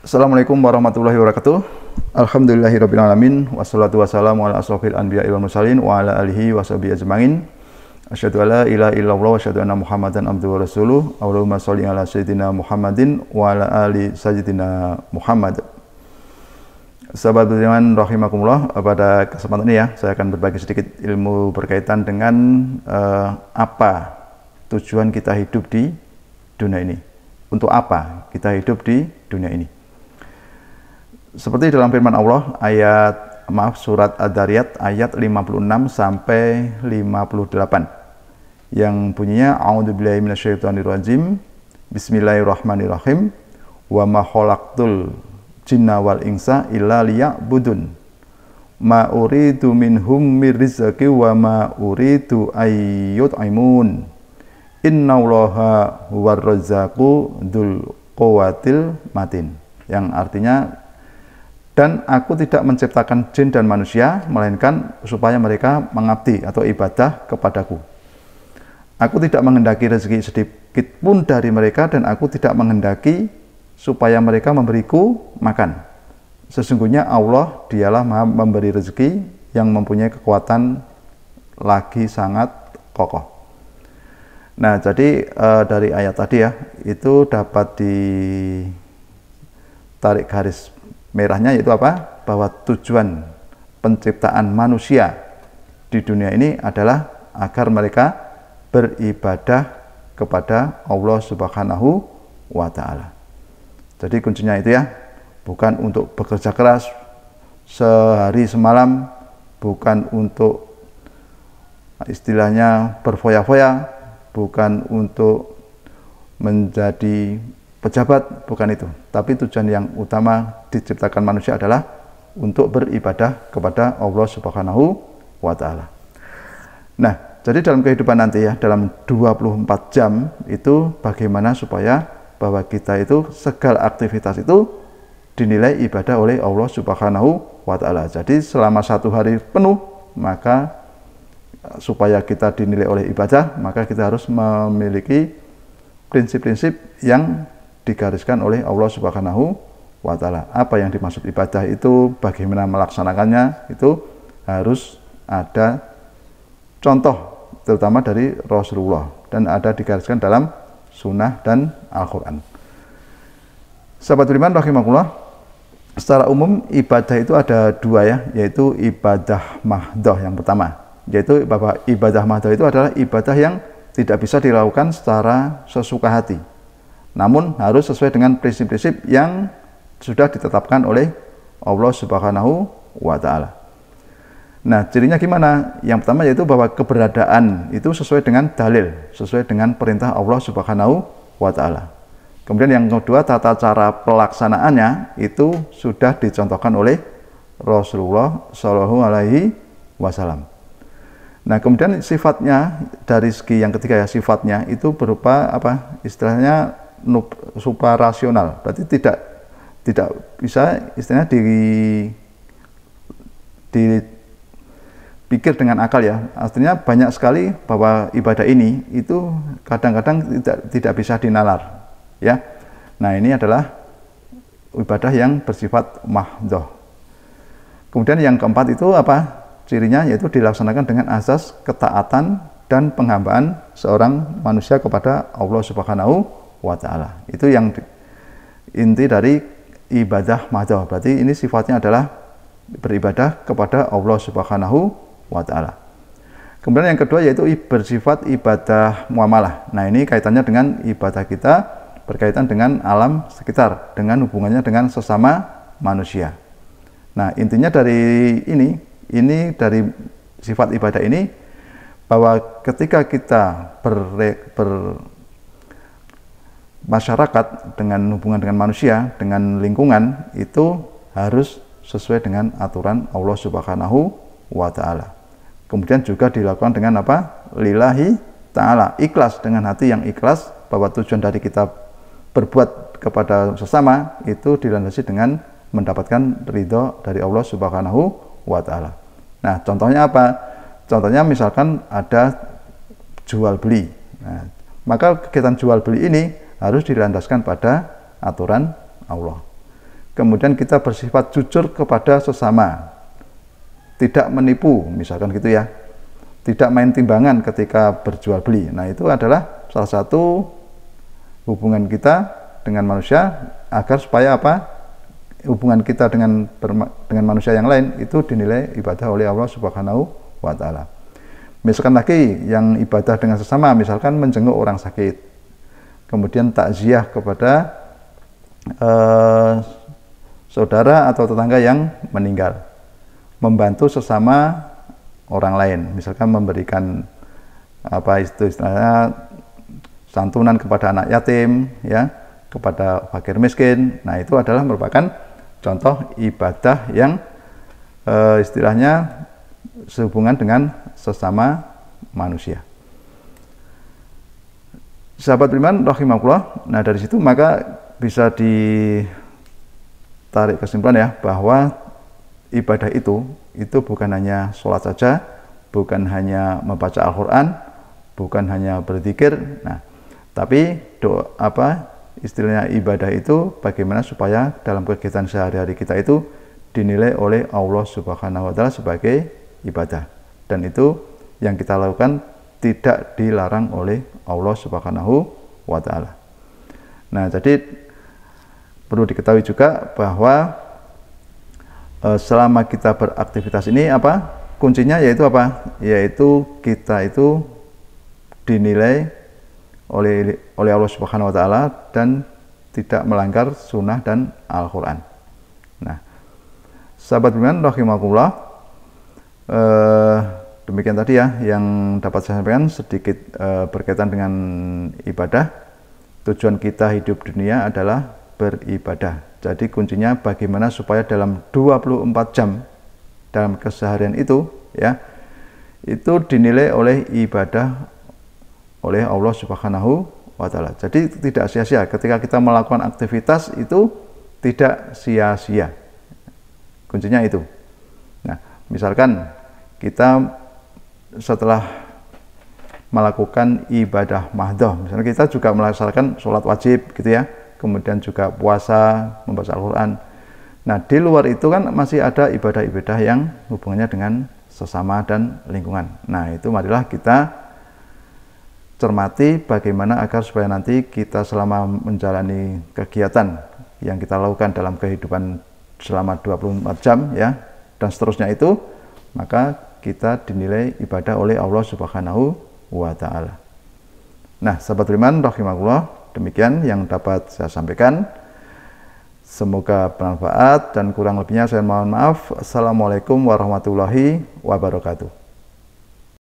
Assalamualaikum warahmatullahi wabarakatuh. Alhamdulillahirabbil alamin wassalatu wassalamu ala asrofil anbiya'i wal mursalin wa ala alihi washabihi ajmain. Asyhadu alla ilaha illallah wa asyhadu anna Muhammadan abduhu wa rasuluh. Allahumma shalli ala sayyidina Muhammadin wa ala ali sayyidina Muhammad. Sahabat budiman rahimakumullah, pada kesempatan ini ya saya akan berbagi sedikit ilmu berkaitan dengan apa tujuan kita hidup di dunia ini. Untuk apa kita hidup di dunia ini? Seperti dalam firman Allah surat Ad-Dariyat ayat 56 sampai 58 yang bunyinya a'udzubillahi minasyaitonirrajim bismillahirrahmanirrahim wa ma khalaqtul jinna wal insa illa liya'budun ma uridu minhum mir rizqi wa ma uridu ayyut'imun innallaha huwar razzaqu dzul quwwatil matin, yang artinya, dan aku tidak menciptakan jin dan manusia melainkan supaya mereka mengabdi atau ibadah kepadaku. Aku tidak menghendaki rezeki sedikit pun dari mereka, dan aku tidak menghendaki supaya mereka memberiku makan. Sesungguhnya Allah dialah Maha memberi rezeki yang mempunyai kekuatan lagi sangat kokoh. Nah, jadi dari ayat tadi ya, itu dapat ditarik garis merahnya, yaitu apa? Bahwa tujuan penciptaan manusia di dunia ini adalah agar mereka beribadah kepada Allah Subhanahu wa Ta'ala. Jadi kuncinya itu ya, bukan untuk bekerja keras sehari semalam, bukan untuk istilahnya berfoya-foya, bukan untuk menjadi pejabat, bukan itu. Tapi tujuan yang utama diciptakan manusia adalah untuk beribadah kepada Allah Subhanahu wa Ta'ala. Nah, jadi dalam kehidupan nanti ya, dalam 24 jam itu bagaimana supaya bahwa kita itu segala aktivitas itu dinilai ibadah oleh Allah Subhanahu wa Ta'ala. Jadi selama satu hari penuh, maka supaya kita dinilai oleh ibadah, maka kita harus memiliki prinsip-prinsip yang digariskan oleh Allah Subhanahu wa Ta'ala. Apa yang dimaksud ibadah itu, bagaimana melaksanakannya, itu harus ada contoh, terutama dari Rasulullah, dan ada digariskan dalam sunnah dan Al-Quran. Sahabat beriman rahimakumullah, secara umum ibadah itu ada dua ya, yaitu ibadah mahdoh yang pertama, yaitu bahwa ibadah mahdoh itu adalah ibadah yang tidak bisa dilakukan secara sesuka hati, namun harus sesuai dengan prinsip-prinsip yang sudah ditetapkan oleh Allah Subhanahu wa Ta'ala. Nah, cirinya gimana? Yang pertama yaitu bahwa keberadaan itu sesuai dengan dalil, sesuai dengan perintah Allah Subhanahu wa Ta'ala. Kemudian yang kedua, tata cara pelaksanaannya itu sudah dicontohkan oleh Rasulullah Shallallahu Alaihi Wasallam. Nah, kemudian sifatnya dari segi yang ketiga ya, sifatnya itu berupa apa? Istilahnya suprarasional. Berarti tidak bisa istilahnya dipikir dengan akal ya. Artinya banyak sekali bahwa ibadah ini itu kadang-kadang tidak bisa dinalar ya. Nah, ini adalah ibadah yang bersifat mahdhoh. Kemudian yang keempat itu apa? Cirinya yaitu dilaksanakan dengan asas ketaatan dan penghambaan seorang manusia kepada Allah Subhanahu wa Ta'ala. Itu yang inti dari ibadah mahdhoh. Berarti ini sifatnya adalah beribadah kepada Allah Subhanahu wa Ta'ala. Kemudian yang kedua yaitu bersifat ibadah muamalah. Nah, ini kaitannya dengan ibadah kita berkaitan dengan alam sekitar, dengan hubungannya dengan sesama manusia. Nah, intinya dari ini dari sifat ibadah ini, bahwa ketika kita bermasyarakat dengan hubungan dengan manusia, dengan lingkungan, itu harus sesuai dengan aturan Allah Subhanahu wa Ta'ala. Kemudian juga dilakukan dengan apa? Lillahi ta'ala, ikhlas, dengan hati yang ikhlas, bahwa tujuan dari kita berbuat kepada sesama itu dilandasi dengan mendapatkan ridho dari Allah Subhanahu wa Ta'ala. Nah, contohnya apa? Contohnya misalkan ada jual beli. Nah, maka kegiatan jual beli ini harus dilandaskan pada aturan Allah. kemudian kita bersifat jujur kepada sesama, tidak menipu, misalkan gitu ya, tidak main timbangan ketika berjual beli. Nah, itu adalah salah satu hubungan kita dengan manusia agar supaya apa? Hubungan kita dengan manusia yang lain itu dinilai ibadah oleh Allah Subhanahu wa taala. Misalkan lagi yang ibadah dengan sesama, misalkan menjenguk orang sakit, kemudian takziah kepada saudara atau tetangga yang meninggal, membantu sesama orang lain, misalkan memberikan apa istilahnya santunan kepada anak yatim, ya, kepada fakir miskin. Nah, itu adalah merupakan contoh ibadah yang istilahnya sehubungan dengan sesama manusia. Sahabat beriman rahimakumullah. Nah, dari situ maka bisa ditarik kesimpulan ya, bahwa ibadah itu bukan hanya sholat saja, bukan hanya membaca Al-Quran, bukan hanya berzikir. Nah, tapi istilahnya ibadah itu bagaimana supaya dalam kegiatan sehari-hari kita itu dinilai oleh Allah Subhanahu wa taala sebagai ibadah, dan itu yang kita lakukan tidak dilarang oleh Allah Subhanahu wa taala. Nah, jadi perlu diketahui juga bahwa selama kita beraktivitas ini kuncinya yaitu yaitu kita itu dinilai oleh Allah Subhanahu wa taala dan tidak melanggar sunnah dan Al-Quran. Nah, sahabat beriman rahimakumullah, demikian tadi ya yang dapat saya sampaikan sedikit berkaitan dengan ibadah. Tujuan kita hidup dunia adalah beribadah. Jadi kuncinya bagaimana supaya dalam 24 jam dalam keseharian itu ya, itu dinilai oleh ibadah oleh Allah Subhanahu wa taala. Jadi tidak sia-sia ketika kita melakukan aktivitas itu, tidak sia-sia. Kuncinya itu. Nah, misalkan kita setelah melakukan ibadah mahdhah, misalnya kita juga melaksanakan sholat wajib gitu ya, kemudian juga puasa, membaca Al-Quran. Nah, di luar itu kan masih ada ibadah-ibadah yang hubungannya dengan sesama dan lingkungan. Nah, itu marilah kita cermati bagaimana agar supaya nanti kita selama menjalani kegiatan yang kita lakukan dalam kehidupan selama 24 jam ya, dan seterusnya itu, maka kita dinilai ibadah oleh Allah Subhanahu wa taala. Nah, sahabat beriman rahimakumullah, demikian yang dapat saya sampaikan. Semoga bermanfaat dan kurang lebihnya saya mohon maaf. Assalamualaikum warahmatullahi wabarakatuh.